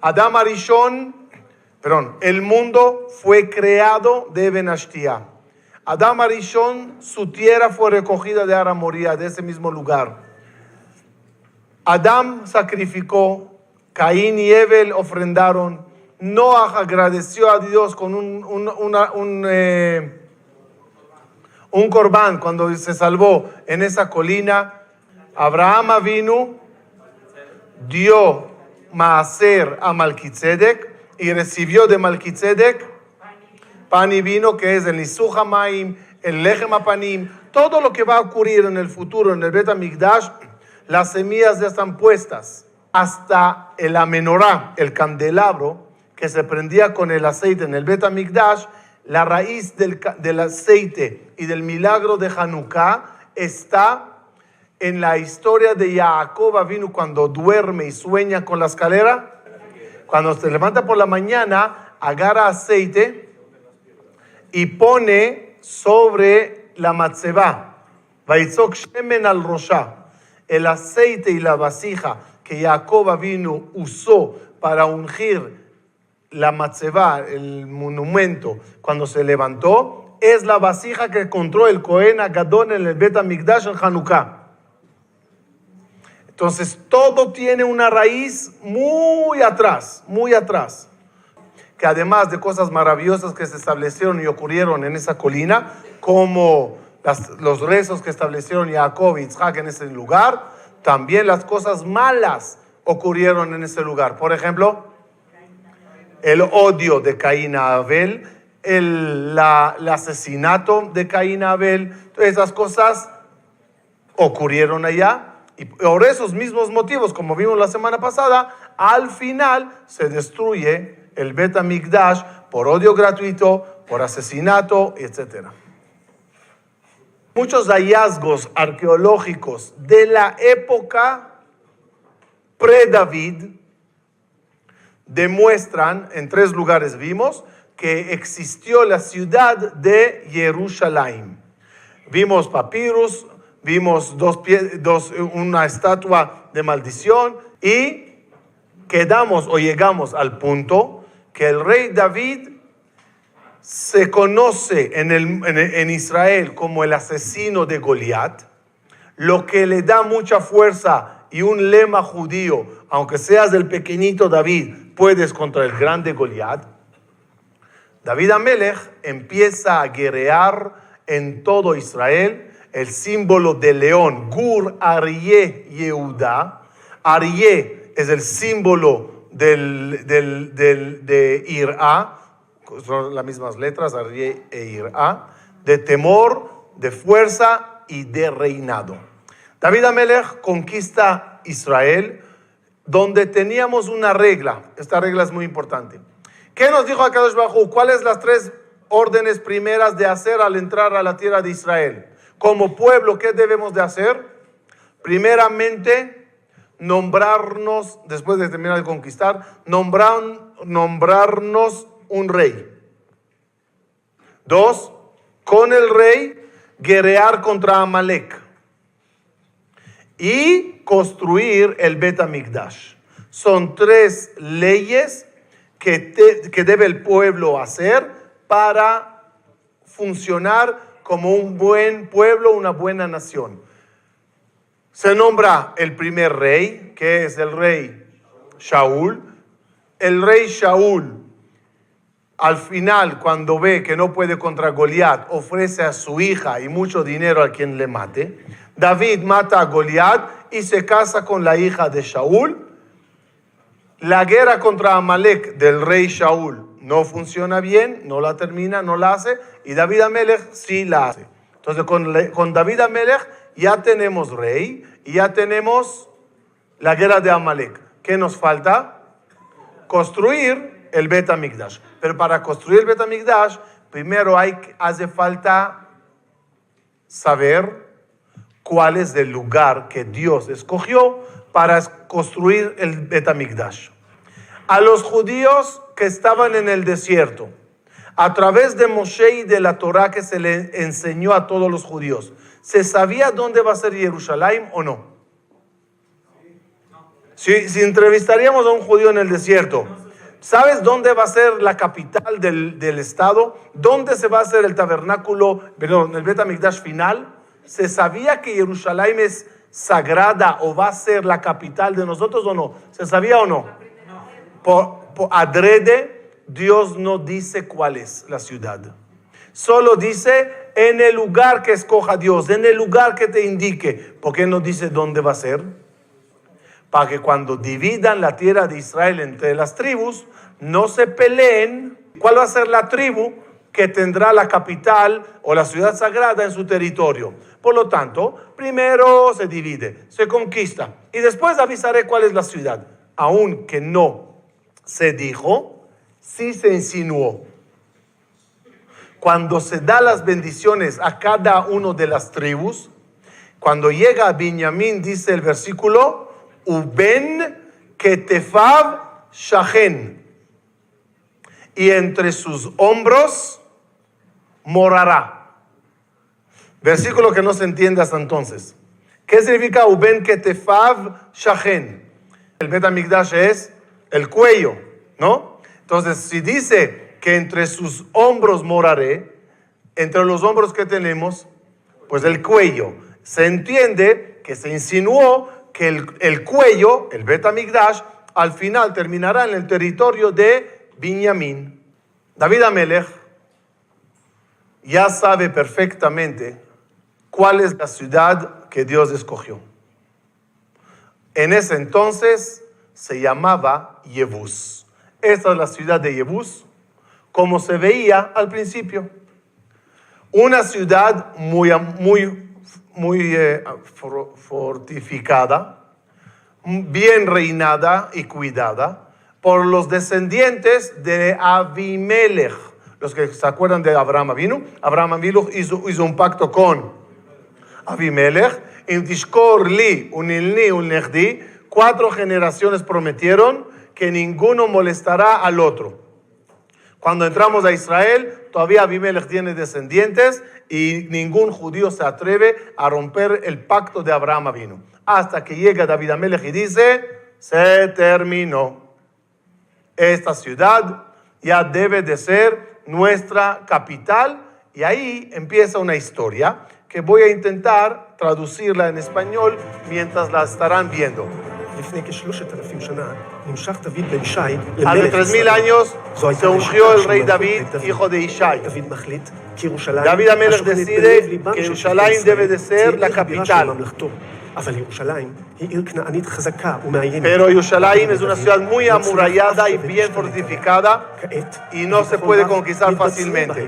Adam Arishon, el mundo fue creado de Benashtia. Adam Arishon, su tierra fue recogida de Aramoría, de ese mismo lugar. Adam sacrificó, Caín y Abel ofrendaron. Noah agradeció a Dios con un corbán cuando se salvó en esa colina. Abraham vino, dio maaser a Malquisedec y recibió de Malquisedec pan y vino, que es el Nisuch Hamayim, el Lechem Hapanim. Todo lo que va a ocurrir en el futuro en el Bet HaMikdash, las semillas ya están puestas. Hasta el menorá, el candelabro que se prendía con el aceite en el Bet HaMikdash, la raíz del aceite y del milagro de Hanukkah está en la historia de Jacob Avinu cuando duerme y sueña con la escalera. Cuando se levanta por la mañana, agarra aceite y pone sobre la matzebá. Vaitzok shemen al rosha. El aceite y la vasija que Jacob Avinu usó para ungir la matzebá, el monumento, cuando se levantó, es la vasija que encontró el Cohen Agadón en el Bet HaMikdash en Hanukkah. Entonces, todo tiene una raíz muy atrás, que además de cosas maravillosas que se establecieron y ocurrieron en esa colina, como los rezos que establecieron Jacob y Isaac en ese lugar, también las cosas malas ocurrieron en ese lugar. Por ejemplo, el odio de Caín a Abel, el asesinato de Caín a Abel, todas esas cosas ocurrieron allá. Y por esos mismos motivos, como vimos la semana pasada, al final se destruye el Bet HaMikdash por odio gratuito, por asesinato, etc. Muchos hallazgos arqueológicos de la época pre-David demuestran, en 3 lugares vimos, que existió la ciudad de Jerusalén. Vimos papyrus, vimos una estatua de maldición y llegamos al punto que el rey David se conoce en Israel como el asesino de Goliat, lo que le da mucha fuerza y un lema judío: aunque seas el pequeñito David, puedes contra el grande Goliat. David Amelech empieza a guerrear en todo Israel. El símbolo de león, Gur Aryeh Yehuda. Aryeh es el símbolo de Irá, son las mismas letras, Aryeh e Irá, de temor, de fuerza y de reinado. David Amelech conquista Israel, donde teníamos una regla. Esta regla es muy importante. ¿Qué nos dijo HaKadosh Baruj Hu? ¿Cuáles las 3 órdenes primeras de hacer al entrar a la tierra de Israel? Como pueblo, ¿qué debemos de hacer? Primeramente, nombrarnos, después de terminar de conquistar, nombrarnos un rey. 2, con el rey, guerrear contra Amalek. Y construir el Bet HaMikdash. Son 3 leyes que debe el pueblo hacer para funcionar como un buen pueblo, una buena nación. Se nombra el primer rey, que es el rey Shaul. El rey Shaul, al final, cuando ve que no puede contra Goliat, ofrece a su hija y mucho dinero a quien le mate. David mata a Goliat y se casa con la hija de Shaul. La guerra contra Amalek del rey Shaul no funciona bien, no la termina, no la hace, y David Amelech sí la hace. Entonces con David Amelech ya tenemos rey y ya tenemos la guerra de Amalek. ¿Qué nos falta? Construir el Bet HaMikdash. Pero para construir el Bet HaMikdash, primero hace falta saber cuál es el lugar que Dios escogió para construir el Bet HaMikdash. A los judíos que estaban en el desierto, a través de Moshe y de la Torá que se le enseñó a todos los judíos, ¿se sabía dónde va a ser Jerusalén o no? Si entrevistaríamos a un judío en el desierto, ¿sabes dónde va a ser la capital del estado? ¿Dónde se va a hacer el tabernáculo, perdón, el Bet HaMikdash final? ¿Se sabía que Jerusalén es sagrada o va a ser la capital de nosotros o no? ¿Se sabía o no? Por adrede, Dios no dice cuál es la ciudad. Solo dice en el lugar que escoja Dios, en el lugar que te indique. ¿Por qué no dice dónde va a ser? Para que cuando dividan la tierra de Israel entre las tribus, no se peleen cuál va a ser la tribu que tendrá la capital o la ciudad sagrada en su territorio. Por lo tanto, primero se divide, se conquista y después avisaré cuál es la ciudad. Aunque no se dijo, sí se insinuó. Cuando se da las bendiciones a cada uno de las tribus, cuando llega a Binyamin, dice el versículo, Uben ketefav shachen, y entre sus hombros morará. Versículo que no se entiende hasta entonces. ¿Qué significa Uben ketefav shachen? El Bet HaMikdash es el cuello, ¿no? Entonces, si dice que entre sus hombros moraré, entre los hombros que tenemos, pues el cuello. Se entiende que se insinuó que el cuello, el Bet HaMikdash, al final terminará en el territorio de Binyamin. David HaMelech ya sabe perfectamente cuál es la ciudad que Dios escogió. En ese entonces se llamaba Yebús. Esta es la ciudad de Yebús, como se veía al principio. Una ciudad muy fortificada, bien reinada y cuidada por los descendientes de Avimelech. Los que se acuerdan de Abraham Avinu hizo un pacto con Avimelech. En Tishkor li, unilni, unlechdi, 4 generaciones prometieron que ninguno molestará al otro. Cuando entramos a Israel, todavía Abimelech tiene descendientes y ningún judío se atreve a romper el pacto de Abraham Avinu. Hasta que llega David HaMelech y dice, se terminó. Esta ciudad ya debe de ser nuestra capital. Y ahí empieza una historia que voy a intentar traducirla en español mientras la estarán viendo. Hace 3000 años se ungió el rey David, hijo de Ishai. David HaMelech decide que Jerusalén debe de ser la capital. Pero Jerusalén es una ciudad muy amurallada y bien fortificada y no se puede conquistar fácilmente.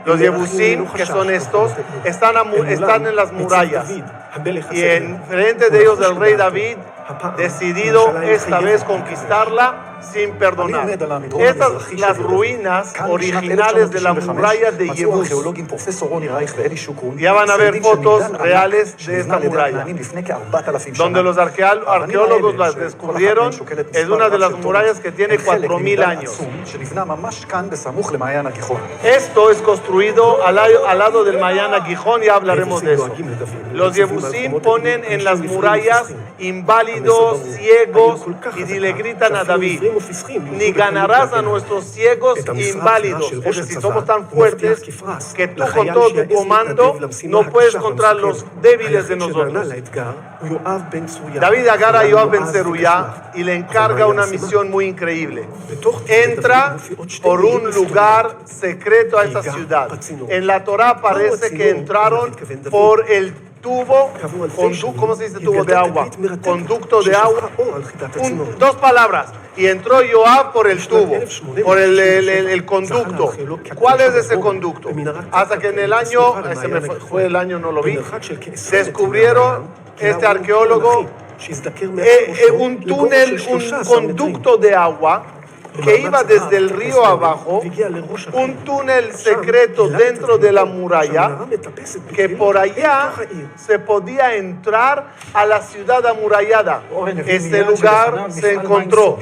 Los Yebusim, que son estos, están en las murallas. Y en frente de ellos el rey David decidido esta vez conquistarla sin perdonar. Estas son las ruinas originales de la muralla de Yebús. Ya van a ver fotos reales de esta muralla. Donde los arqueólogos las descubrieron, es una de las murallas que tiene 4000 años. Esto es construido al lado del Mayana Gijón, ya hablaremos de eso. Los Yebusim ponen en las murallas inválidos, ciegos, y le gritan a David, ni ganarás a nuestros ciegos inválidos. Es decir, somos tan fuertes que tú con todo tu comando no puedes contra los débiles de nosotros. David agarra a Yoab ben Zeruya y le encarga una misión muy increíble. Entra por un lugar secreto a esta ciudad. En la Torá parece que entraron por el tubo, ¿cómo se dice tubo de agua? Conducto de agua. 2 palabras. Y entró Joab por el tubo, por el conducto. ¿Cuál es ese conducto? Hasta que en el año, se me fue el año, no lo vi, descubrieron este arqueólogo un túnel, un conducto de agua que iba desde el río abajo, un túnel secreto dentro de la muralla, que por allá se podía entrar a la ciudad amurallada. Este lugar se encontró,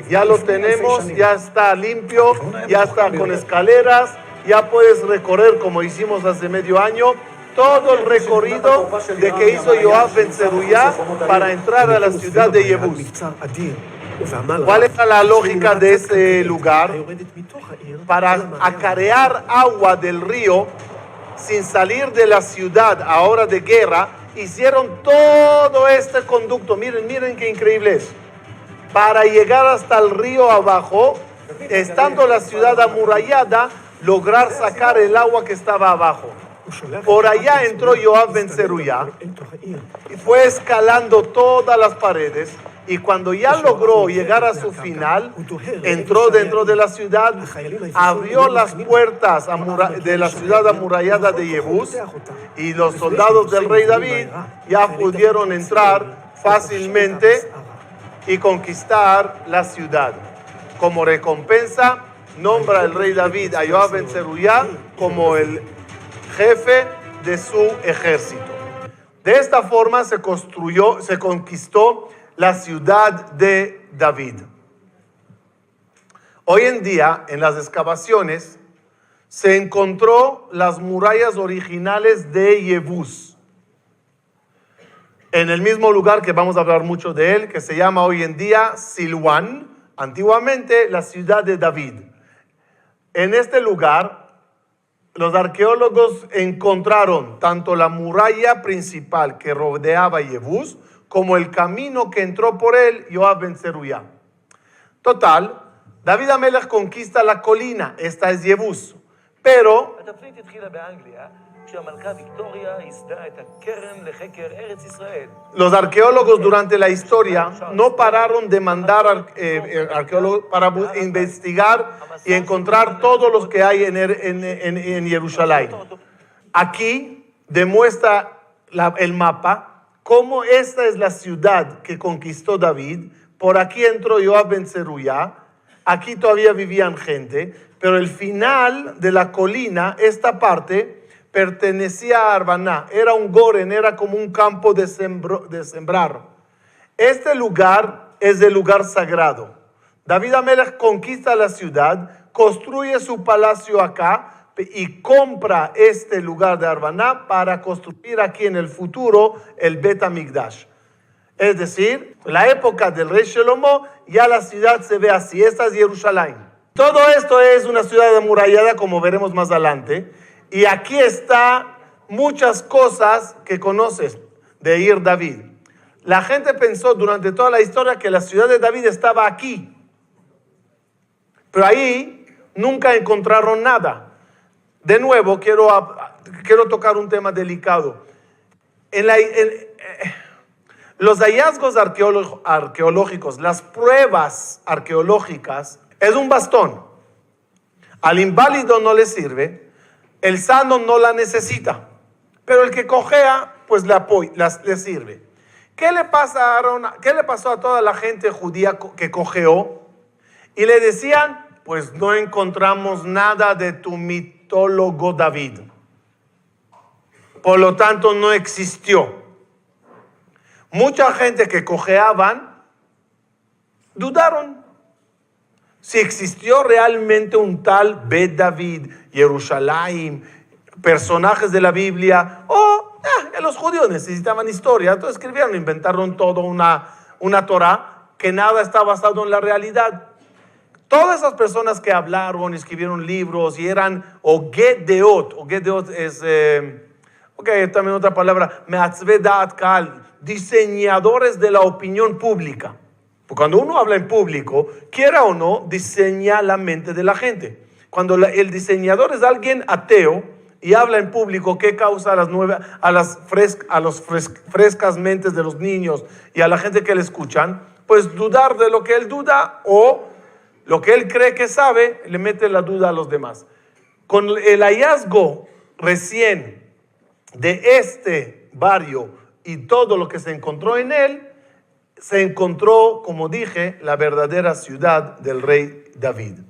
ya lo tenemos, ya está limpio, ya está con escaleras, ya puedes recorrer como hicimos hace medio año todo el recorrido de que hizo Yoab ben Zeruya para entrar a la ciudad de Yebús. ¿Cuál era la lógica de ese lugar? Para acarear agua del río sin salir de la ciudad a hora de guerra, hicieron todo este conducto. Miren qué increíble es. Para llegar hasta el río abajo, estando la ciudad amurallada, lograr sacar el agua que estaba abajo. Por allá entró Yoab ben Zeruya y fue escalando todas las paredes, y cuando ya logró llegar a su final, entró dentro de la ciudad, abrió las puertas de la ciudad amurallada de Yebús, y los soldados del rey David ya pudieron entrar fácilmente y conquistar la ciudad. Como recompensa, nombra el rey David a Yoab ben Zeruya como el jefe de su ejército. De esta forma se conquistó la ciudad de David. Hoy en día, en las excavaciones, se encontró las murallas originales de Yebús, en el mismo lugar que vamos a hablar mucho de él, que se llama hoy en día Silwan, antiguamente la ciudad de David. En este lugar, los arqueólogos encontraron tanto la muralla principal que rodeaba Yebús, como el camino que entró por él Yoab ben Zeruya. Total, David Amelech conquista la colina, esta es Yebús, pero los arqueólogos durante la historia no pararon de mandar arqueólogos para investigar y encontrar todos los que hay en Jerusalén. Aquí demuestra el mapa cómo esta es la ciudad que conquistó David. Por aquí entró Yoab ben Zeruya, aquí todavía vivían gente, pero el final de la colina, esta parte, pertenecía a Arbaná, era un goren, era como un campo de sembrar. Este lugar es el lugar sagrado. David Amelech conquista la ciudad, construye su palacio acá, y compra este lugar de Arbaná para construir aquí en el futuro el Bet HaMikdash. Es decir, la época del rey Shlomo, ya la ciudad se ve así. Esta es Jerusalén. Todo esto es una ciudad amurallada, como veremos más adelante. Y aquí está muchas cosas que conoces de Ir David. La gente pensó durante toda la historia que la ciudad de David estaba aquí. Pero ahí nunca encontraron nada. De nuevo, quiero tocar un tema delicado. Los hallazgos arqueológicos, las pruebas arqueológicas, es un bastón. Al inválido no le sirve, el sano no la necesita, pero el que cojea, pues le sirve. ¿Qué le pasó a toda la gente judía que cojeó? Y le decían, pues no encontramos nada de tu mitólogo David. Por lo tanto, no existió. Mucha gente que cojeaban dudaron si existió realmente un tal Bet David, Jerusalén, personajes de la Biblia, o los judíos necesitaban historia, entonces escribieron, inventaron todo una Torah que nada está basado en la realidad. Todas esas personas que hablaron, escribieron libros y eran Gedeot es, también otra palabra, Meatzve Da'at Kal, diseñadores de la opinión pública. Porque cuando uno habla en público, quiera o no, diseña la mente de la gente. Cuando el diseñador es alguien ateo y habla en público, ¿qué causa a las frescas mentes de los niños y a la gente que le escuchan? Pues dudar de lo que él duda, o lo que él cree que sabe, le mete la duda a los demás. Con el hallazgo recién de este barrio y todo lo que se encontró en él, se encontró, como dije, la verdadera ciudad del rey David.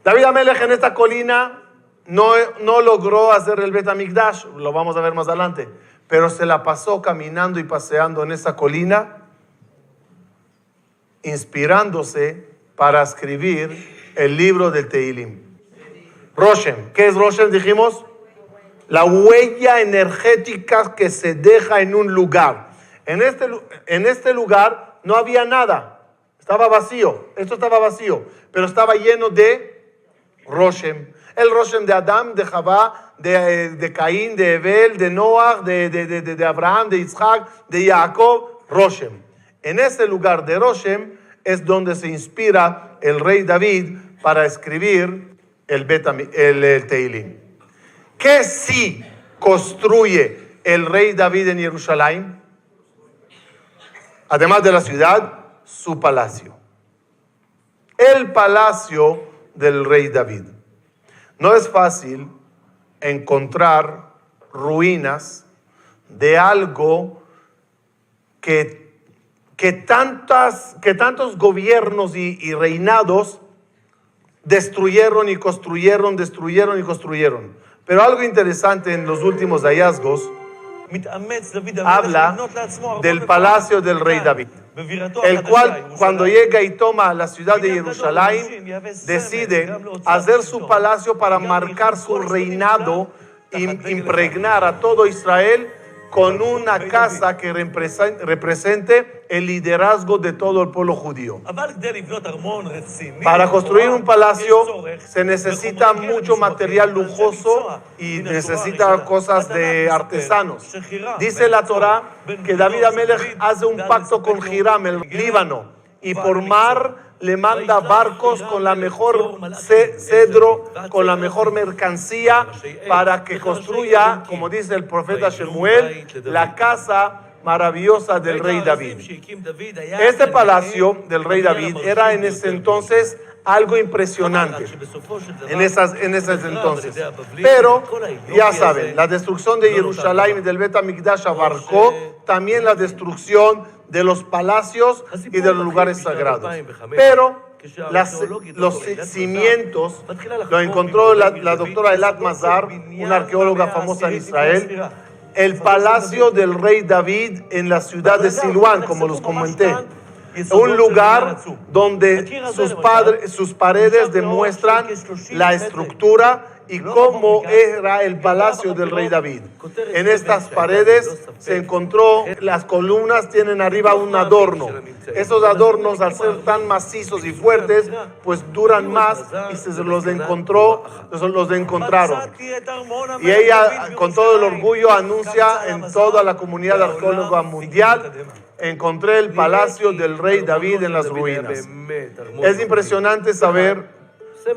David Amelech en esta colina no logró hacer el Bet HaMikdash, lo vamos a ver más adelante, pero se la pasó caminando y paseando en esa colina, inspirándose para escribir el libro del Tehilim. Roshem, ¿qué es Roshem? Dijimos, la huella energética que se deja en un lugar. En este lugar no había nada, estaba vacío, esto estaba vacío, pero estaba lleno de Roshem. El Roshem de Adán, de Javá, de Caín, de Ebel, de Noah, de Abraham, de Isaac, de Jacob, Roshem. En ese lugar de Roshem es donde se inspira el rey David para escribir el Tehilim. ¿Qué sí construye el rey David en Jerusalén? Además de la ciudad, su palacio. El palacio del rey David. No es fácil encontrar ruinas de algo que tantos gobiernos y reinados destruyeron y construyeron. Pero algo interesante en los últimos hallazgos habla del palacio del rey David, el cual cuando llega y toma la ciudad de Jerusalén, decide hacer su palacio para marcar su reinado, impregnar a todo Israel con una casa que represente el liderazgo de todo el pueblo judío. Para construir un palacio se necesita mucho material lujoso y necesita cosas de artesanos. Dice la Torá que David Amelech hace un pacto con Hiram, el Líbano, y por mar le manda barcos con la mejor cedro, con la mejor mercancía, para que construya, como dice el profeta Shemuel, la casa maravillosa del rey David. Este palacio del rey David era en ese entonces algo impresionante, en ese entonces. Pero, ya saben, la destrucción de Jerusalén y del Bet HaMikdash abarcó también la destrucción de los palacios y de los lugares sagrados. Pero los cimientos lo encontró la doctora Elat Mazar, una arqueóloga famosa en Israel, el palacio del rey David en la ciudad de Siluán, como los comenté. Un lugar donde sus paredes demuestran la estructura y cómo era el palacio del rey David. En estas paredes se encontró, las columnas tienen arriba un adorno. Esos adornos, al ser tan macizos y fuertes, pues duran más, y se los encontraron. Y ella, con todo el orgullo, anuncia en toda la comunidad arqueológica mundial: encontré el palacio del rey David en las ruinas. Es impresionante saber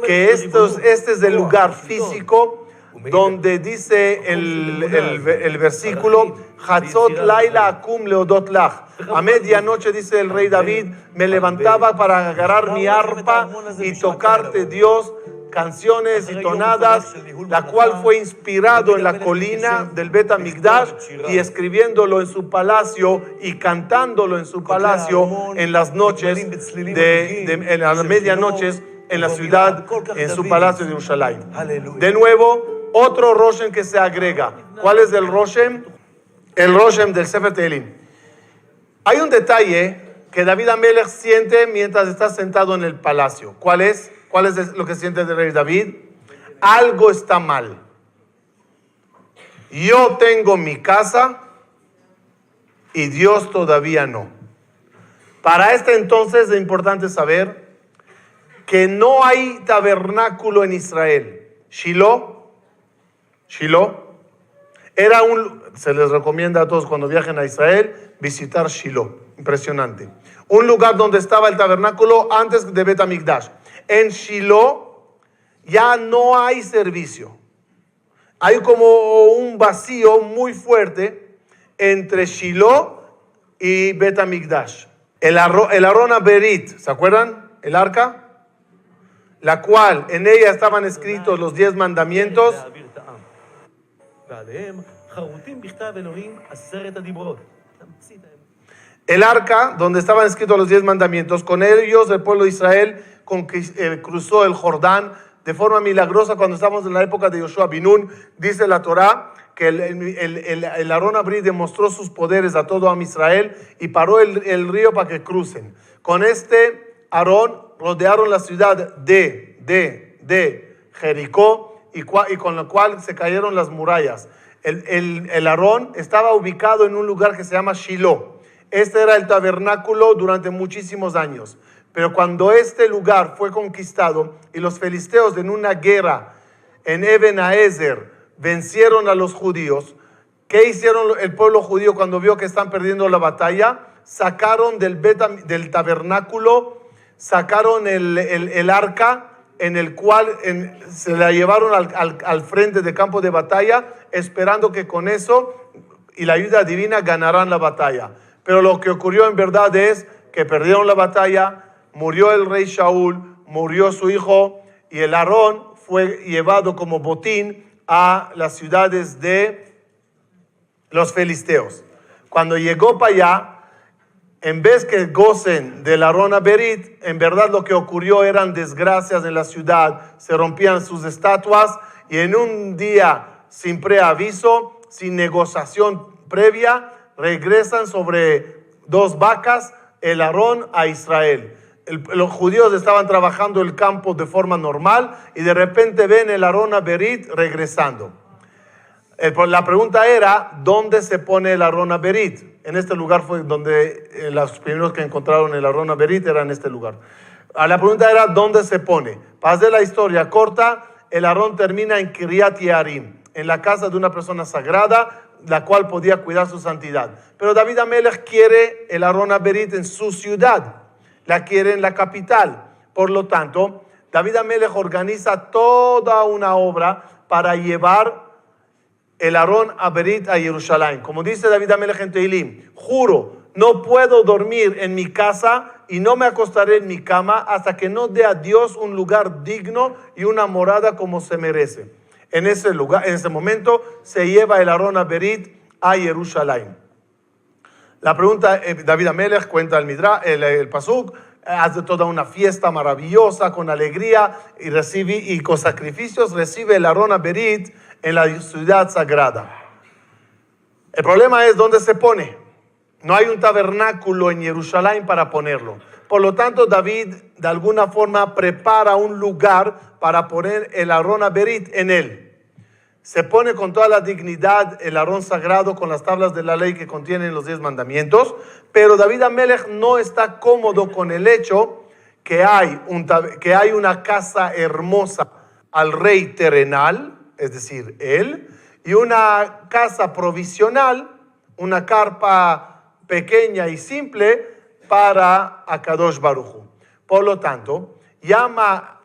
que este es el lugar físico donde dice el versículo: Hatzot laila akum leodot lach. A medianoche, dice el rey David, me levantaba para agarrar mi arpa y tocarte, Dios, canciones y tonadas, la cual fue inspirado en la colina del Bet HaMikdash, y escribiéndolo en su palacio y cantándolo en su palacio en las noches, en las medianoches, en la ciudad, en su palacio de Jerusalén. De nuevo, otro Roshem que se agrega. ¿Cuál es el Roshem? El Roshem del Sefer Tehilim. Hay un detalle que David Amelech siente mientras está sentado en el palacio. ¿Cuál es? ¿Cuál es lo que siente el rey David? Algo está mal. Yo tengo mi casa y Dios todavía no. Para este entonces es importante saber que no hay tabernáculo en Israel. Shiloh era se les recomienda a todos cuando viajen a Israel visitar Shiloh. Impresionante. Un lugar donde estaba el tabernáculo antes de Bet HaMikdash. En Shiloh ya no hay servicio. Hay como un vacío muy fuerte entre Shiloh y Bet HaMikdash. El Arona Berit, ¿se acuerdan? El arca, la cual en ella estaban escritos los 10 mandamientos. El arca, donde estaban escritos los 10 mandamientos, con ellos el pueblo de Israel cruzó el Jordán de forma milagrosa. Cuando estamos en la época de Yoshua bin Nun, dice la Torá que el Aarón Abrí demostró sus poderes a todo Am Israel y paró el río para que crucen. Con este Aarón rodearon la ciudad de Jericó y con lo cual se cayeron las murallas. El Aarón estaba ubicado en un lugar que se llama Shiloh. Este era el tabernáculo durante muchísimos años. Pero cuando este lugar fue conquistado y los filisteos en una guerra en Eben Haezer vencieron a los judíos, ¿qué hicieron el pueblo judío cuando vio que están perdiendo la batalla? Sacaron del tabernáculo, sacaron el arca, en el cual se la llevaron al frente del campo de batalla, esperando que con eso y la ayuda divina ganarán la batalla. Pero lo que ocurrió en verdad es que perdieron la batalla, murió el rey Shaul, murió su hijo, y el Aarón fue llevado como botín a las ciudades de los filisteos. Cuando llegó para allá, en vez que gocen del Aarón Berit, en verdad lo que ocurrió eran desgracias en la ciudad, se rompían sus estatuas, y en un día sin preaviso, sin negociación previa, regresan sobre 2 vacas el Aarón a Israel. Los judíos estaban trabajando el campo de forma normal y de repente ven el Aarón Berit regresando. La pregunta era, ¿dónde se pone el Aarón Berit? En este lugar fue donde los primeros que encontraron el Aarón Berit era en este lugar. La pregunta era, ¿dónde se pone? Para hacer la historia corta, el Aarón termina en Kiryat Yearim, en la casa de una persona sagrada, la cual podía cuidar su santidad. Pero David Amelech quiere el Aarón Berit en su ciudad, la quiere en la capital. Por lo tanto, David Amelech organiza toda una obra para llevar el Aarón Berit a Jerusalén. Como dice David Amelech en Tehilim, juro, no puedo dormir en mi casa y no me acostaré en mi cama hasta que no dé a Dios un lugar digno y una morada como se merece. En ese lugar, en ese momento, se lleva el Aarón Berit a Jerusalén. La pregunta, David Amelech cuenta el Pasuk, hace toda una fiesta maravillosa con alegría y con sacrificios recibe el Aarón Berit en la ciudad sagrada. El problema es dónde se pone. No hay un tabernáculo en Jerusalén para ponerlo. Por lo tanto, David de alguna forma prepara un lugar para poner el Aarón Berit en él. Se pone con toda la dignidad el Aarón sagrado con las tablas de la ley que contienen los 10 mandamientos, pero David Amelech no está cómodo con el hecho que hay una casa hermosa al rey terrenal, es decir, él, y una casa provisional, una carpa pequeña y simple para Akadosh Baruj Hu. Por lo tanto, llama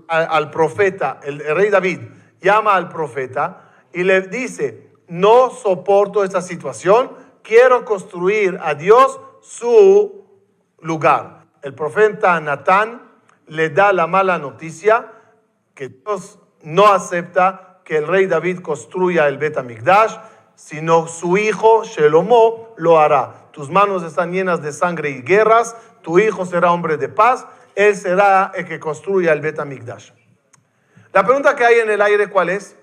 al profeta, el rey David, llama al profeta y le dice, no soporto esta situación, quiero construir a Dios su lugar. El profeta Natán le da la mala noticia que Dios no acepta que el rey David construya el Bet HaMikdash, sino su hijo Shelomo lo hará. Tus manos están llenas de sangre y guerras, tu hijo será hombre de paz, él será el que construya el Bet HaMikdash. La pregunta que hay en el aire, ¿cuál es?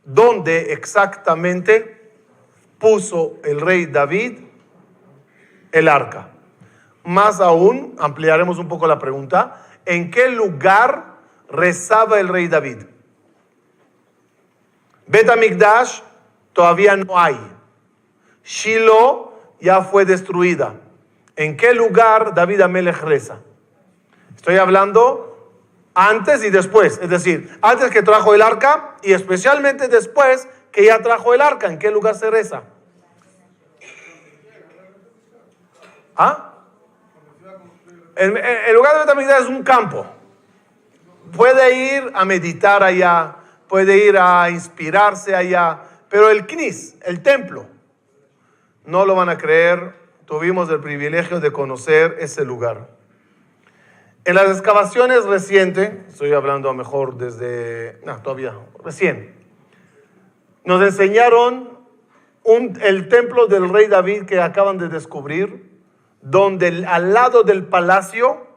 ¿Dónde exactamente puso el rey David el arca? Más aún, ampliaremos un poco la pregunta, ¿en qué lugar rezaba el rey David? Bet HaMikdash todavía no hay. Shiloh ya fue destruida. ¿En qué lugar David Amelech reza? Estoy hablando antes y después, es decir, antes que trajo el arca y especialmente después que ya trajo el arca. ¿En qué lugar se reza? ¿Ah? El lugar de Bet HaMikdash es un campo. Puede ir a meditar allá, puede ir a inspirarse allá, pero el Knis, el templo, no lo van a creer. Tuvimos el privilegio de conocer ese lugar. En las excavaciones recientes, estoy hablando a mejor recién, nos enseñaron el templo del rey David que acaban de descubrir, donde al lado del palacio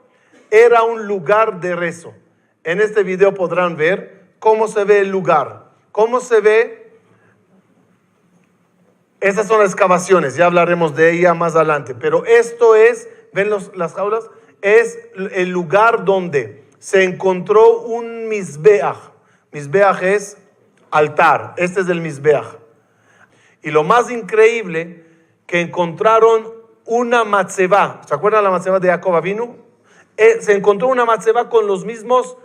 era un lugar de rezo. En este video podrán ver cómo se ve el lugar, cómo se ve. Esas son las excavaciones, ya hablaremos de ella más adelante, pero esto es, ven las jaulas, es el lugar donde se encontró un Mizbeach. Mizbeach es altar. Este es el Mizbeach. Y lo más increíble, que encontraron una matzebá. ¿Se acuerdan la matzebá de Jacob Avinu? Se encontró una matzebá con los mismos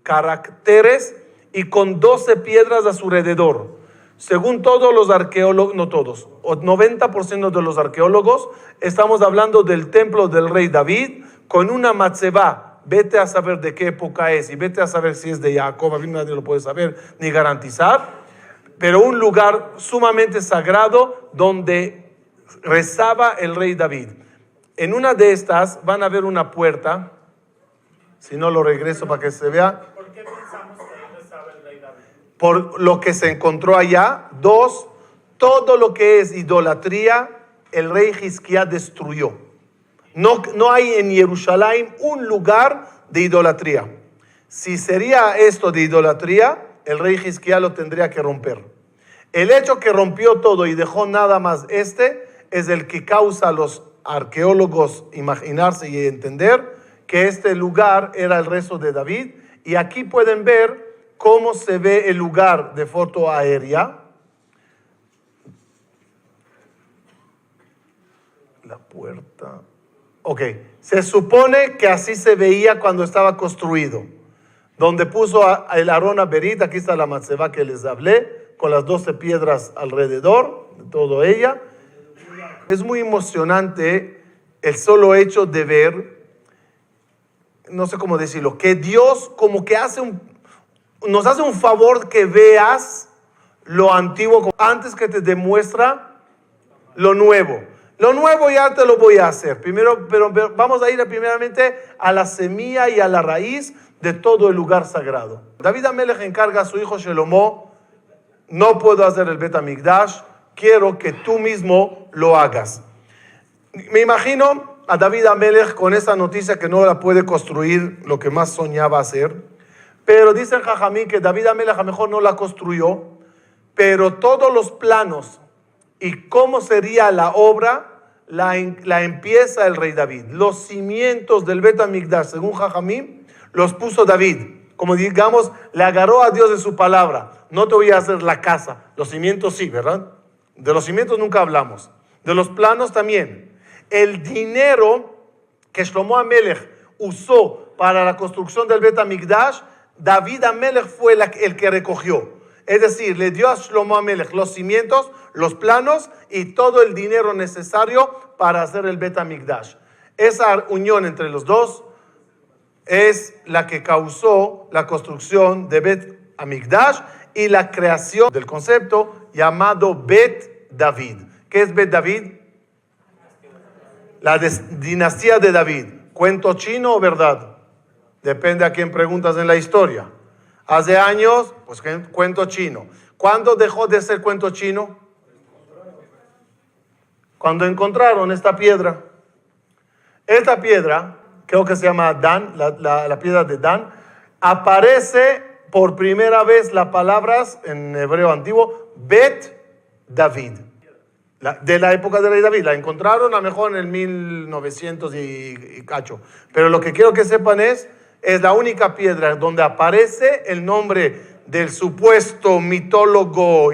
caracteres y con 12 piedras a su alrededor. Según todos los arqueólogos, no todos, 90% de los arqueólogos, estamos hablando del templo del rey David con una matzebá. Vete a saber de qué época es y vete a saber si es de Jacob Avinu, nadie lo puede saber ni garantizar. Pero un lugar sumamente sagrado donde rezaba el rey David. En una de estas van a ver una puerta. Si no, lo regreso para que se vea. ¿Por qué pensamos que rezaba el rey David? Por lo que se encontró allá. 2, todo lo que es idolatría, el rey Hizquía destruyó. No hay en Jerusalén un lugar de idolatría. Si sería esto de idolatría, el rey Hizquía lo tendría que romper. El hecho que rompió todo y dejó nada más es el que causa a los arqueólogos imaginarse y entender que este lugar era el rezo de David. Y aquí pueden ver cómo se ve el lugar de foto aérea. La puerta. Ok, se supone que así se veía cuando estaba construido. Donde puso el Aarón Aberit, aquí está la matzebá que les hablé, con las 12 piedras alrededor de todo ella. Es muy emocionante el solo hecho de ver, no sé cómo decirlo, que Dios como que nos hace un favor que veas lo antiguo antes que te demuestra lo nuevo. Lo nuevo ya te lo voy a hacer. Primero, pero vamos a ir primeramente a la semilla y a la raíz de todo el lugar sagrado. David Amelech encarga a su hijo Shelomo: no puedo hacer el Bet Hamikdash, quiero que tú mismo lo hagas. Me imagino a David Amelech con esa noticia que no la puede construir lo que más soñaba hacer. Pero dicen Jajamí que David Amelech a lo mejor no la construyó, pero todos los planos y cómo sería la obra la empieza el rey David. Los cimientos del Bet Hamikdash, según Jajamí, los puso David. Como digamos, le agarró a Dios de su palabra. No te voy a hacer la casa. Los cimientos sí, ¿verdad? De los cimientos nunca hablamos. De los planos también. El dinero que Shlomo Amelech usó para la construcción del Bet Hamikdash, David Amelech fue el que recogió. Es decir, le dio a Shlomo Amelech los cimientos, los planos y todo el dinero necesario para hacer el Bet Hamikdash. Esa unión entre los dos es la que causó la construcción de Bet Hamikdash y la creación del concepto llamado Bet David. ¿Qué es Bet David? La dinastía de David. ¿Cuento chino o verdad? Depende a quién preguntas en la historia. Hace años, pues cuento chino. ¿Cuándo dejó de ser cuento chino? Cuando encontraron esta piedra. Esta piedra, creo que se llama Dan, la piedra de Dan, aparece por primera vez las palabras en hebreo antiguo, Bet David, de la época de rey David. La encontraron a lo mejor en el 1900 y cacho. Pero lo que quiero que sepan es la única piedra donde aparece el nombre del supuesto mitólogo,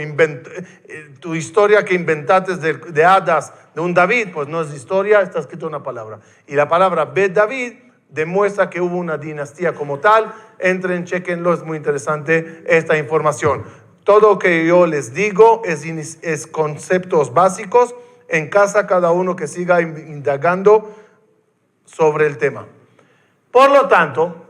tu historia que inventaste de hadas de un David, pues no es historia, está escrito una palabra. Y la palabra Bet David demuestra que hubo una dinastía como tal. Entren, chequenlo, es muy interesante esta información. Todo lo que yo les digo es conceptos básicos. En casa, cada uno que siga indagando sobre el tema. Por lo tanto,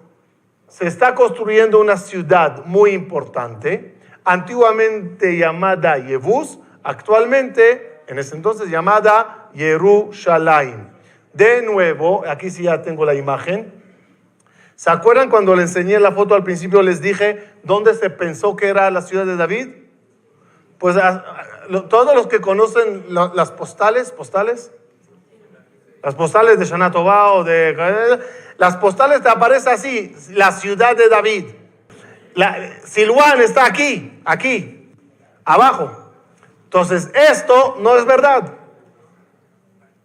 se está construyendo una ciudad muy importante, antiguamente llamada Yebus, actualmente, en ese entonces, llamada Jerusalén. De nuevo, aquí sí ya tengo la imagen. ¿Se acuerdan cuando les enseñé la foto al principio? Les dije dónde se pensó que era la ciudad de David. Pues todos los que conocen las postales de Shana Tová o las postales te aparece así, la ciudad de David. Silwan está aquí, abajo. Entonces, esto no es verdad.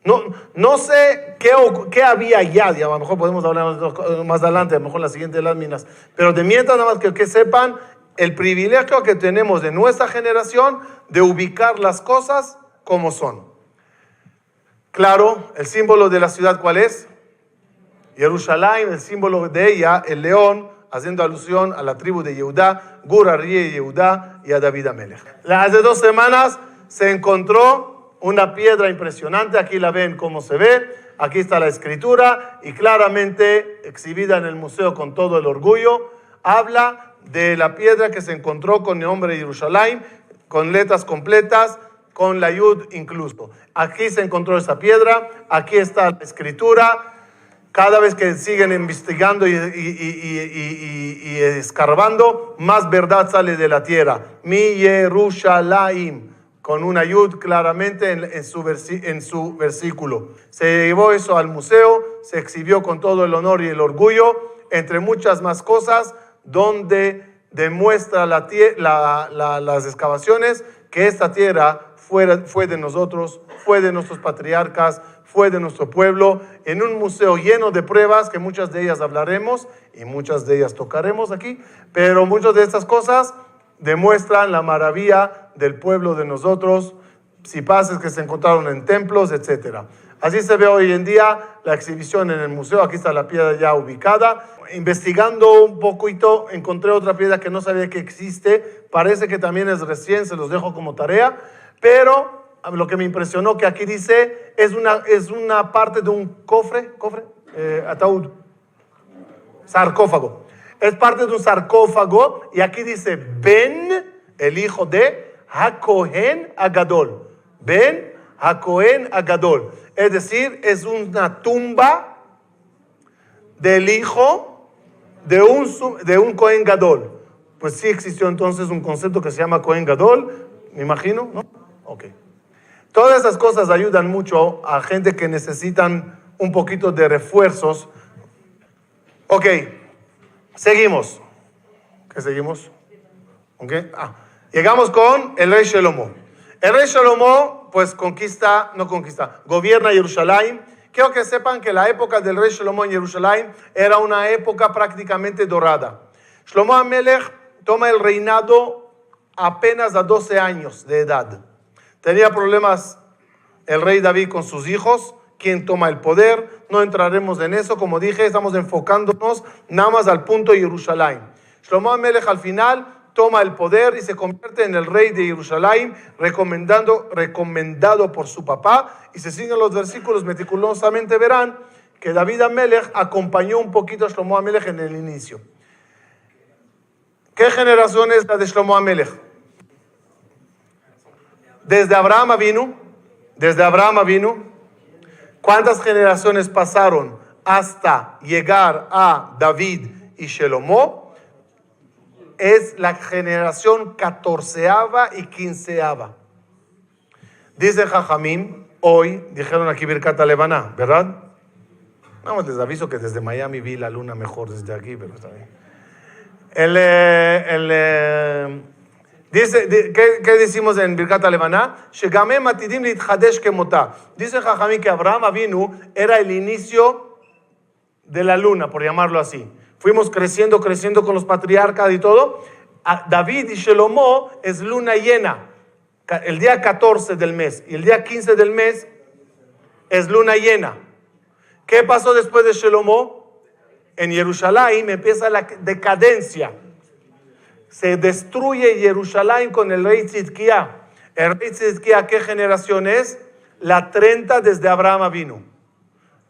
No sé qué había ya, a lo mejor podemos hablar más adelante, a lo mejor en la siguiente láminas, pero de mientras nada más que sepan el privilegio que tenemos de nuestra generación de ubicar las cosas como son. Claro, el símbolo de la ciudad, ¿cuál es? Jerusalén, el símbolo de ella, el león, haciendo alusión a la tribu de Yehudá, Gur Aryeh Yehudá y a David Amelech. Hace 2 semanas se encontró una piedra impresionante, aquí la ven cómo se ve, aquí está la escritura y claramente exhibida en el museo con todo el orgullo, habla de la piedra que se encontró con el nombre de Jerusalén, con letras completas, con la Yud incluso. Aquí se encontró esa piedra, aquí está la escritura. Cada vez que siguen investigando y escarbando, más verdad sale de la tierra. Mi Yerushalayim, con una yud claramente en su versículo. Se llevó eso al museo, se exhibió con todo el honor y el orgullo, entre muchas más cosas, donde demuestra las excavaciones que esta tierra fue de nosotros, fue de nuestros patriarcas, fue de nuestro pueblo, en un museo lleno de pruebas, que muchas de ellas hablaremos y muchas de ellas tocaremos aquí, pero muchas de estas cosas demuestran la maravilla del pueblo de nosotros, cipaces que se encontraron en templos, etc. Así se ve hoy en día la exhibición en el museo. Aquí está la piedra ya ubicada. Investigando un poquito, encontré otra piedra que no sabía que existe. Parece que también es recién, se los dejo como tarea, pero lo que me impresionó que aquí dice, es una parte de un cofre, ataúd, sarcófago. Es parte de un sarcófago y aquí dice, Ben, el hijo de HaKohen Agadol. Ben HaKohen Agadol. Es decir, es una tumba del hijo de un Kohen Gadol. Pues sí existió entonces un concepto que se llama Kohen Gadol, me imagino, ¿no? Ok. Todas esas cosas ayudan mucho a gente que necesitan un poquito de refuerzos. Ok, seguimos. ¿Qué seguimos? Ok. Llegamos con el rey Shelomo. El rey Shelomo, pues gobierna Jerusalén. Quiero que sepan que la época del rey Shelomo en Jerusalén era una época prácticamente dorada. Shlomo HaMelech toma el reinado apenas a 12 años de edad. Tenía problemas el rey David con sus hijos, quién toma el poder, no entraremos en eso, como dije, estamos enfocándonos nada más al punto de Jerusalén. Shlomo HaMelech al final toma el poder y se convierte en el rey de Jerusalén, recomendado por su papá, y si siguen los versículos meticulosamente verán que David HaMelech acompañó un poquito a Shlomo HaMelech en el inicio. ¿Qué generación es la de Shlomo HaMelech? Desde Abraham vino, ¿cuántas generaciones pasaron hasta llegar a David y Shelomo? Es la generación 14ª y 15ª. Dice Jajamín, hoy, dijeron aquí Birkat Levaná, ¿verdad? No, les aviso que desde Miami vi la luna mejor desde aquí, pero está bien. ¿Qué decimos en Birkat Levaná? Shegamem atidim litchadesh kemotá. Dice Jajamín que Abraham Avinu era el inicio de la luna, por llamarlo así. Fuimos creciendo con los patriarcas y todo. David y Shelomo es luna llena. El día 14 del mes y el día 15 del mes es luna llena. ¿Qué pasó después de Shelomo? En Jerusalén empieza la decadencia. Se destruye Jerusalén con el rey Tzidkía. El rey Tzidkía, ¿qué generación es? La 30 desde Abraham vino.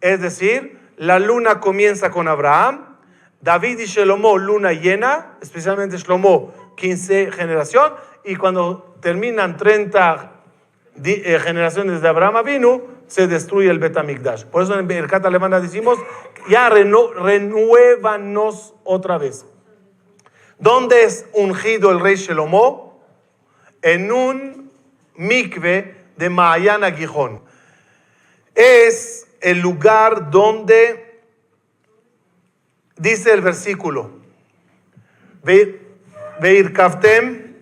Es decir, la luna comienza con Abraham, David y Shelomo, luna llena, especialmente Shelomo, 15 generación, y cuando terminan 30 generaciones de Abraham vino, se destruye el Bet HaMikdash. Por eso en Birkat Levaná decimos, ya renuévanos otra vez. ¿Dónde es ungido el rey Shelomo? En un mikve de Ma'ayan HaGijón. Es el lugar donde dice el versículo, Veirkavtem,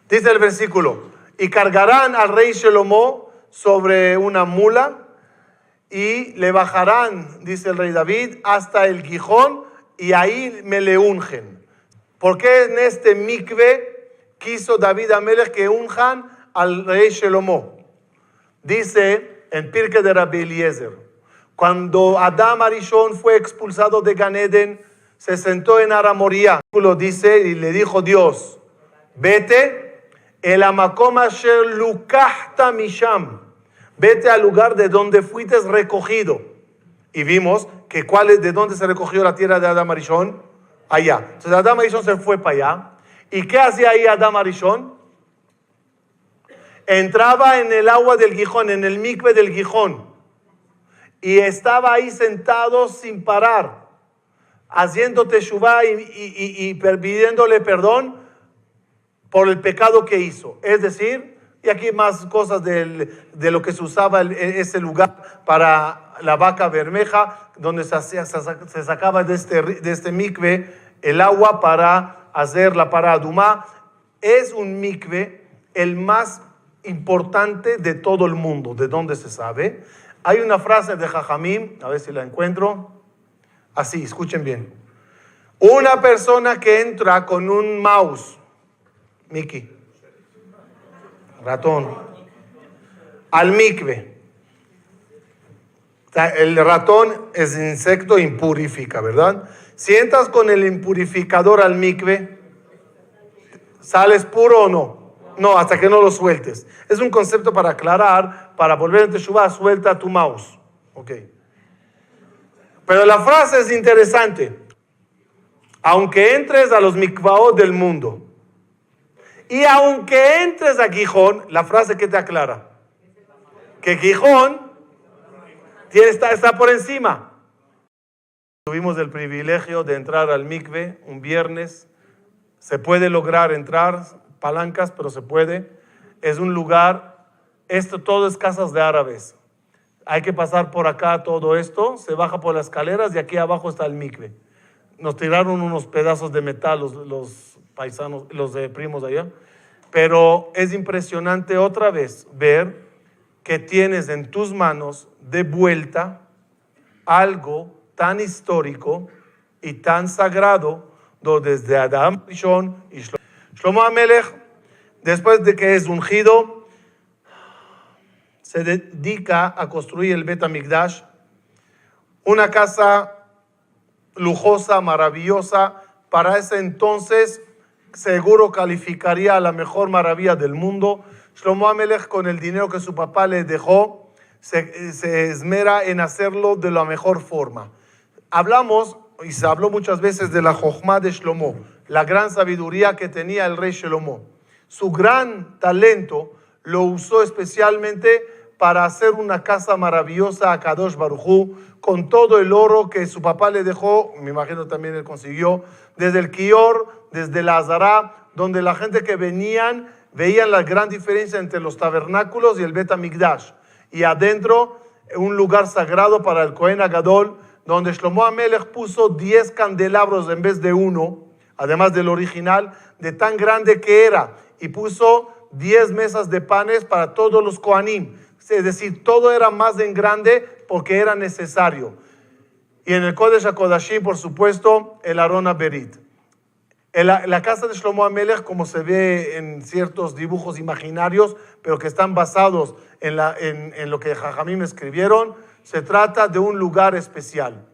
dice el versículo, y cargarán al rey Shelomo sobre una mula y le bajarán, dice el rey David, hasta el Gijón y ahí me le ungen. ¿Por qué en este mikve quiso David Amelech que unjan al rey Shelomo? Dice en Pirkei de Rabbi Eliezer, cuando Adam Arishon fue expulsado de Gan Eden, se sentó en Aramoría. Dice y le dijo Dios, vete el amakom asher lukachta misham, vete al lugar de donde fuiste recogido. Y vimos que de dónde se recogió la tierra de Adam Arishon, allá. Entonces Adam Arishon se fue para allá. ¿Y qué hacía ahí Adam Arishon? Entraba en el agua del Gijón, en el mikve del Gijón. Y estaba ahí sentado sin parar, haciendo teshuvá y pidiéndole perdón por el pecado que hizo. Es decir, y aquí más cosas de lo que se usaba ese lugar para la vaca bermeja, donde se sacaba de este mikve el agua para hacer la paradumá. Es un mikve el más importante de todo el mundo, de donde se sabe. Hay una frase de Jajamim, a ver si la encuentro. Así, escuchen bien. Una persona que entra con un mouse, Mickey, ratón, al mikve. El ratón es insecto, impurifica, ¿verdad? Si entras con el impurificador al mikve, ¿sales puro o no? No, hasta que no lo sueltes. Es un concepto para aclarar, para volver en teshuvá, suelta tu mouse. Ok. Pero la frase es interesante. Aunque entres a los mikvaot del mundo, y aunque entres a Gijón, la frase que te aclara, que Gijón está por encima. Tuvimos el privilegio de entrar al mikve un viernes. Se puede lograr entrar, palancas, pero se puede. Es un lugar, esto todo es casas de árabes. Hay que pasar por acá todo esto, se baja por las escaleras y aquí abajo está el mikve. Nos tiraron unos pedazos de metal los paisanos, los primos de allá. Pero es impresionante otra vez ver que tienes en tus manos de vuelta algo tan histórico y tan sagrado desde Adam Rishon y Shlomo Amelech, después de que es ungido, se dedica a construir el Bet HaMikdash, una casa lujosa, maravillosa. Para ese entonces seguro calificaría a la mejor maravilla del mundo. Shlomo Amelech, con el dinero que su papá le dejó, se esmera en hacerlo de la mejor forma. Hablamos, y se habló muchas veces, de la Jochma de Shlomo, la gran sabiduría que tenía el rey Shlomo. Su gran talento lo usó especialmente para hacer una casa maravillosa a Kadosh Baruj Hu, con todo el oro que su papá le dejó. Me imagino también él consiguió, desde el Kior, desde la Azara, donde la gente que veían la gran diferencia entre los tabernáculos y el Bet HaMikdash. Y adentro, un lugar sagrado para el Kohen Agadol, donde Shlomo Amelech puso 10 candelabros en vez de uno, además del original, de tan grande que era. Y puso 10 mesas de panes para todos los Kohanim. Es decir, todo era más en grande porque era necesario. Y en el Kodesh HaKodashim, por supuesto, el Aron HaBerit. La casa de Shlomo Amelech, como se ve en ciertos dibujos imaginarios, pero que están basados en lo que Jajamim escribieron, se trata de un lugar especial.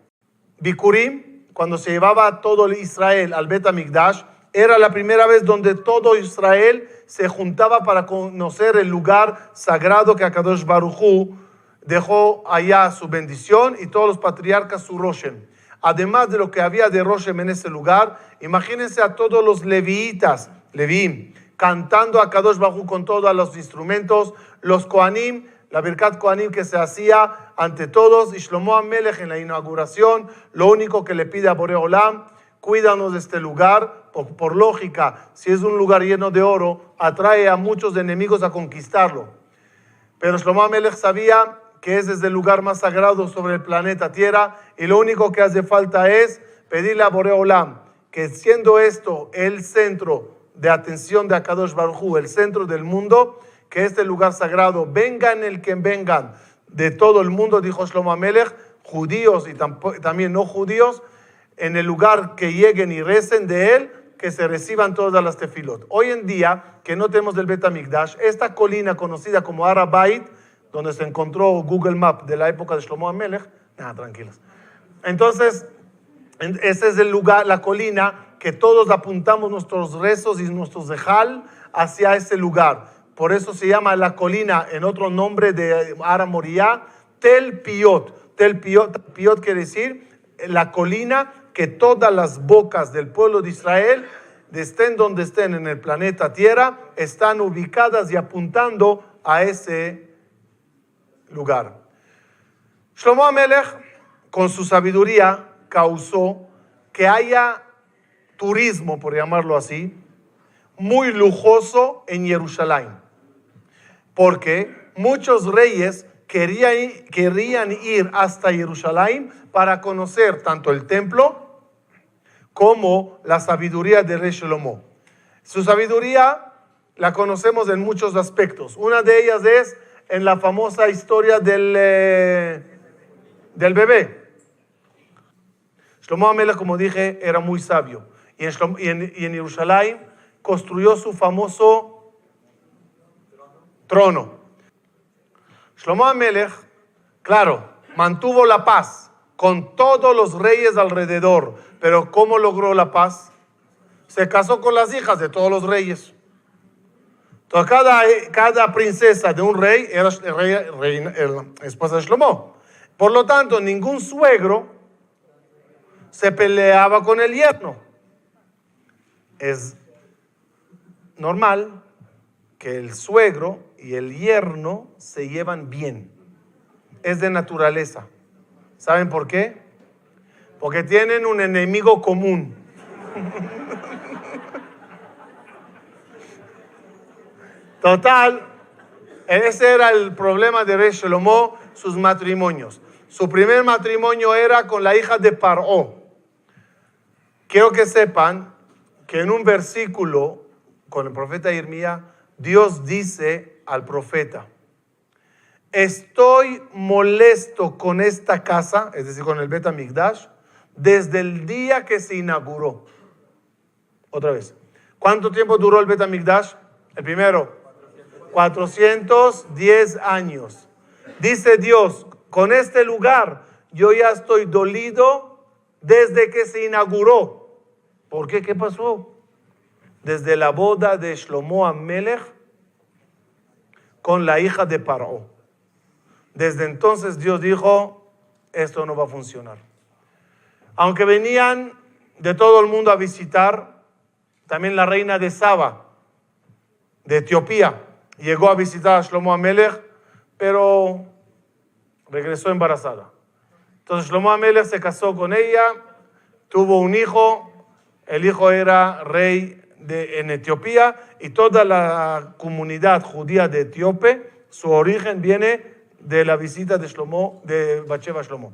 Bikurim, cuando se llevaba a todo Israel al Bet HaMikdash, era la primera vez donde todo Israel se juntaba para conocer el lugar sagrado que Akadosh Baruj Hu dejó allá su bendición y todos los patriarcas su Roshem. Además de lo que había de Roshem en ese lugar, imagínense a todos los Leviim, cantando a Kadosh Baruj Hu con todos los instrumentos, los Kohanim, la Birkat Kohanim que se hacía ante todos, y Shlomo Amelech en la inauguración, lo único que le pide a Borei Olam: cuídanos de este lugar. Por lógica, si es un lugar lleno de oro, atrae a muchos enemigos a conquistarlo. Pero Shlomo Amelech sabía que ese es el lugar más sagrado sobre el planeta Tierra, y lo único que hace falta es pedirle a Borei Olam que, siendo esto el centro de atención de Akadosh Baruj Hu, el centro del mundo, que este lugar sagrado, vengan el que vengan de todo el mundo, dijo Shlomo Amelech, judíos y también no judíos, en el lugar que lleguen y recen de él, que se reciban todas las tefilot. Hoy en día, que no tenemos del Bet HaMikdash, esta colina conocida como Har HaBayit, donde se encontró Google Maps de la época de Shlomo Amelech, tranquilos. Entonces, ese es el lugar, la colina, que todos apuntamos nuestros rezos y nuestros zehal hacia ese lugar. Por eso se llama la colina, en otro nombre de Har HaMoriah, Tel Piyot. Tel Piyot quiere decir la colina que todas las bocas del pueblo de Israel, estén donde estén en el planeta Tierra, están ubicadas y apuntando a ese lugar. Shlomo Amelech, con su sabiduría, causó que haya turismo, por llamarlo así, muy lujoso en Jerusalén. Porque muchos reyes querían ir hasta Jerusalén para conocer tanto el templo como la sabiduría de Rey Shlomo. Su sabiduría la conocemos en muchos aspectos. Una de ellas es en la famosa historia del bebé. Shlomo Amelech, como dije, era muy sabio. Y en Jerusalén construyó su famoso trono. Shlomo Amelech, claro, mantuvo la paz con todos los reyes alrededor. Pero ¿cómo logró la paz? Se casó con las hijas de todos los reyes. Entonces, cada princesa de un rey era esposa de Shlomo. Por lo tanto, ningún suegro se peleaba con el yerno. Es normal que el suegro y el yerno se llevan bien. Es de naturaleza. ¿Saben por qué? Porque tienen un enemigo común. Total, ese era el problema de Rey Shlomo, sus matrimonios. Su primer matrimonio era con la hija de Paró. Quiero que sepan que en un versículo con el profeta Jeremías, Dios dice al profeta: estoy molesto con esta casa, es decir, con el Bet HaMikdash, desde el día que se inauguró. Otra vez. ¿Cuánto tiempo duró el Bet HaMikdash? El primero, 410 años. Dice Dios, con este lugar yo ya estoy dolido desde que se inauguró. ¿Por qué? ¿Qué pasó? Desde la boda de Shlomo Amelech con la hija de Paró. Desde entonces Dios dijo, esto no va a funcionar. Aunque venían de todo el mundo a visitar, también la reina de Saba, de Etiopía, llegó a visitar a Shlomo Amelech, pero regresó embarazada. Entonces Shlomo Amelech se casó con ella, tuvo un hijo, el hijo era rey en Etiopía, y toda la comunidad judía de Etíope, su origen viene de la visita de Shlomo, de Bathsheba Shlomo.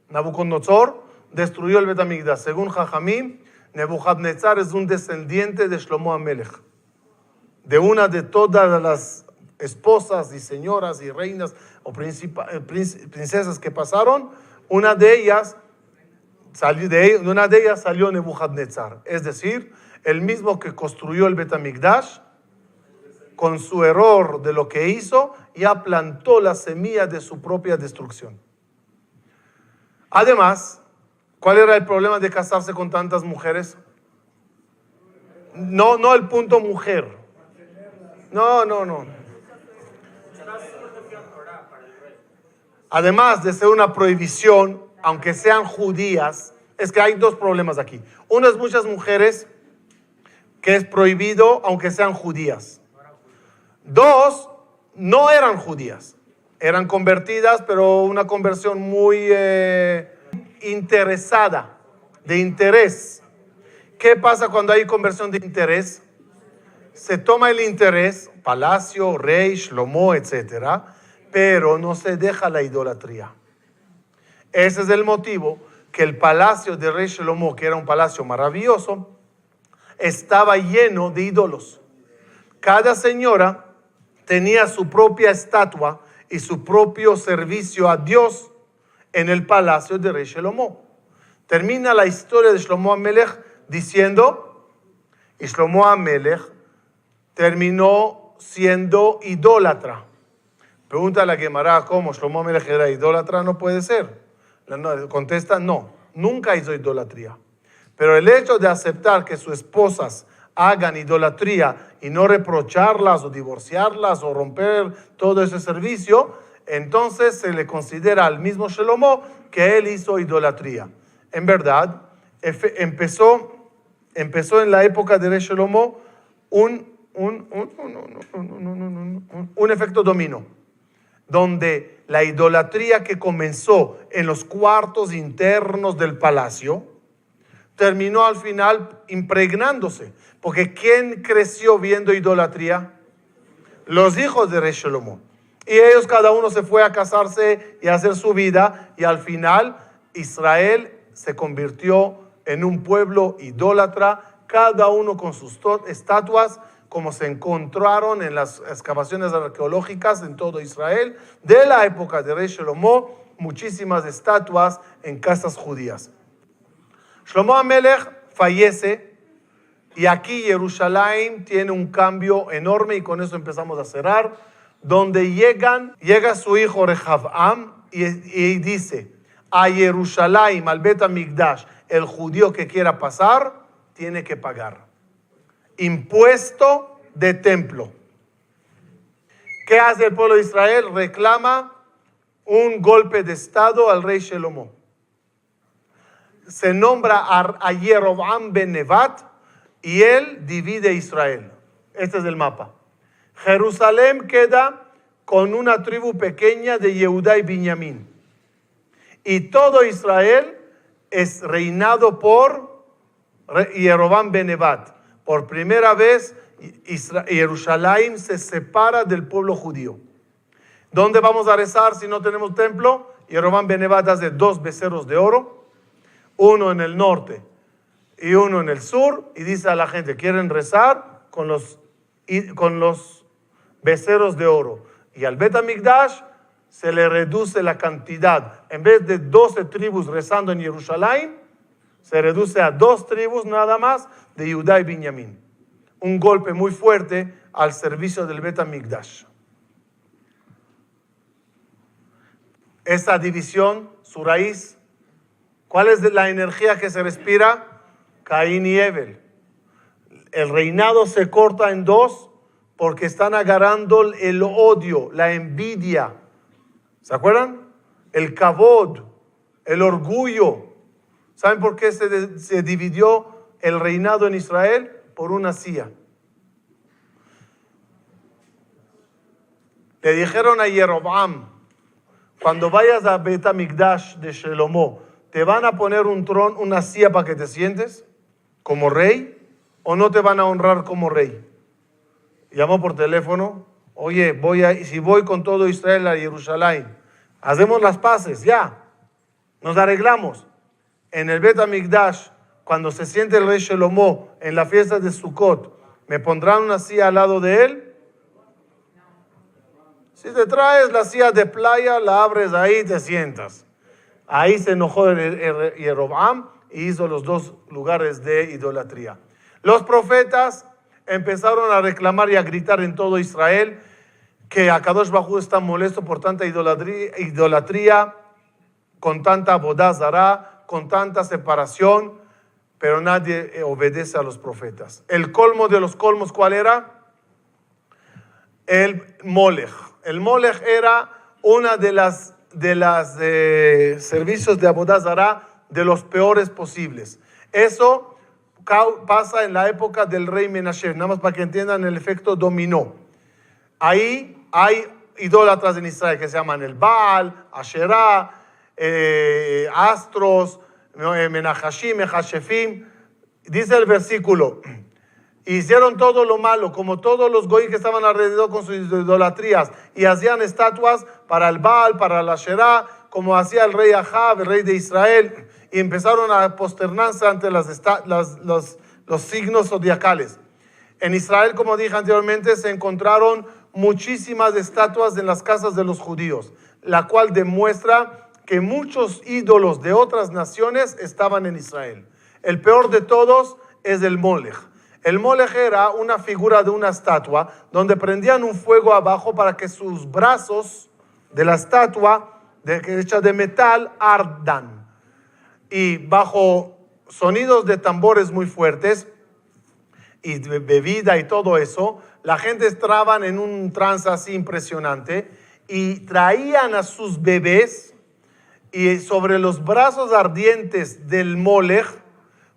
Nabucodonosor destruyó el Bet HaMikdash. Según Jajamim, Nebuchadnezzar es un descendiente de Shlomo Amelech, de una de todas las esposas y señoras y reinas o princesas que pasaron. Una de ellas salió Nebuchadnezzar, es decir, el mismo que construyó el Bet HaMikdash, con su error de lo que hizo, ya plantó la semilla de su propia destrucción. Además, ¿cuál era el problema de casarse con tantas mujeres? No el punto mujer. No. Además de ser una prohibición, aunque sean judías, es que hay dos problemas aquí. Uno es muchas mujeres que es prohibido aunque sean judías. Dos, no eran judías. Eran convertidas, pero una conversión muy interesada, de interés. ¿Qué pasa cuando hay conversión de interés? Se toma el interés, palacio, rey, Shlomo, etcétera, pero no se deja la idolatría. Ese es el motivo que el palacio de rey Shlomo, que era un palacio maravilloso, estaba lleno de ídolos. Cada señora tenía su propia estatua y su propio servicio a Dios en el palacio de rey Shlomo. Termina la historia de Shlomo Amelech diciendo, y Shlomo Amelech terminó siendo idólatra. Pregunta a la Gemara, ¿cómo? ¿Shlomo Amelech era idólatra? No puede ser. Contesta, no, nunca hizo idolatría. Pero el hecho de aceptar que sus esposas hagan idolatría y no reprocharlas o divorciarlas o romper todo ese servicio, entonces se le considera al mismo Shlomo que él hizo idolatría. En verdad, empezó en la época de rey Shlomo un efecto dominó, donde la idolatría que comenzó en los cuartos internos del palacio terminó al final impregnándose, porque ¿quién creció viendo idolatría? Los hijos de rey Shlomo. Y ellos cada uno se fue a casarse y a hacer su vida, y al final Israel se convirtió en un pueblo idólatra, cada uno con sus estatuas, como se encontraron en las excavaciones arqueológicas en todo Israel, de la época de rey Shlomo, muchísimas estatuas en casas judías. Shlomo Amelech fallece y aquí Jerusalén tiene un cambio enorme y con eso empezamos a cerrar, donde llega su hijo Rehabam y dice a Jerusalén, al Bet HaMikdash, el judío que quiera pasar tiene que pagar impuesto de templo. ¿Qué hace el pueblo de Israel? Reclama un golpe de estado al rey Shlomo. Se nombra a Yeroboam ben Nevat y él divide Israel. Este es el mapa. Jerusalén queda con una tribu pequeña de Yehudá y Binyamin. Y todo Israel es reinado por Yeroboam ben Nevat. Por primera vez, Jerusalén se separa del pueblo judío. ¿Dónde vamos a rezar si no tenemos templo? Yeroboam ben Nevat hace 2 becerros de oro, uno en el norte y uno en el sur, y dice a la gente, ¿quieren rezar? Con los becerros de oro. Y al Bet HaMikdash se le reduce la cantidad. En vez de 12 tribus rezando en Jerusalén, se reduce a 2 tribus nada más de Judá y Binyamin. Un golpe muy fuerte al servicio del Bet HaMikdash. Esa división, su raíz, ¿cuál es la energía que se respira? Caín y Abel. El reinado se corta en 2 porque están agarrando el odio, la envidia. ¿Se acuerdan? El kavod, el orgullo. ¿Saben por qué se dividió el reinado en Israel? Por una silla. Le dijeron a Jeroboam, cuando vayas a Bet HaMikdash de Shlomo, ¿te van a poner un trono, una silla para que te sientes como rey? ¿O no te van a honrar como rey? Llamó por teléfono, oye, si voy con todo Israel a Jerusalén, hacemos las paces, ya, nos arreglamos. En el Bet HaMikdash, cuando se siente el rey Shlomo en la fiesta de Sukkot, ¿me pondrán una silla al lado de él? Si te traes la silla de playa, la abres ahí y te sientas. Ahí se enojó Jeroboam y hizo los 2 lugares de idolatría. Los profetas empezaron a reclamar y a gritar en todo Israel que Akadosh Baruj Hu está molesto por tanta idolatría, con tanta avodah zará, con tanta separación, pero nadie obedece a los profetas. El colmo de los colmos, ¿cuál era? El Molech. El Molech era una de las servicios de avodah zará de los peores posibles. Eso pasa en la época del rey Menashe, nada más para que entiendan el efecto dominó. Ahí hay idólatras en Israel que se llaman el Baal, Asherá, astros, Menachashim, Mechashefim. Dice el versículo, hicieron todo lo malo, como todos los goyim que estaban alrededor con sus idolatrías, y hacían estatuas para el Baal, para la Asherá, como hacía el rey Ahab, el rey de Israel, y empezaron a posternarse ante los signos zodiacales. En Israel, como dije anteriormente, se encontraron muchísimas estatuas en las casas de los judíos, la cual demuestra que muchos ídolos de otras naciones estaban en Israel. El peor de todos es el Molech. El Molech era una figura de una estatua donde prendían un fuego abajo para que sus brazos de la estatua, hecha de metal, ardan. Y bajo sonidos de tambores muy fuertes y de bebida y todo eso, la gente entraban en un trance así impresionante y traían a sus bebés y sobre los brazos ardientes del Molech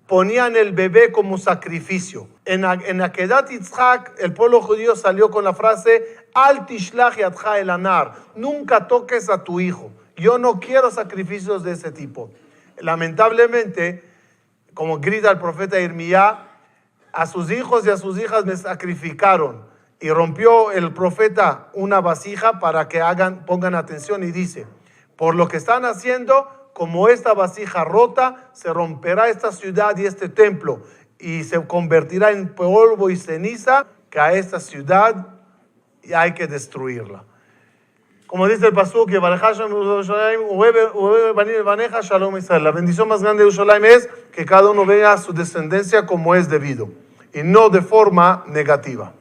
ponían el bebé como sacrificio. En Akedat Yitzhak, el pueblo judío salió con la frase, Al tishlach yadcha el anar, nunca toques a tu hijo. Yo no quiero sacrificios de ese tipo. Lamentablemente, como grita el profeta Irmía, a sus hijos y a sus hijas me sacrificaron. Y rompió el profeta una vasija para que pongan atención y dice, por lo que están haciendo, como esta vasija rota, se romperá esta ciudad y este templo y se convertirá en polvo y ceniza, que a esta ciudad hay que destruirla. Como dice el pasuk, la bendición más grande de Yerushalayim es que cada uno vea su descendencia como es debido y no de forma negativa.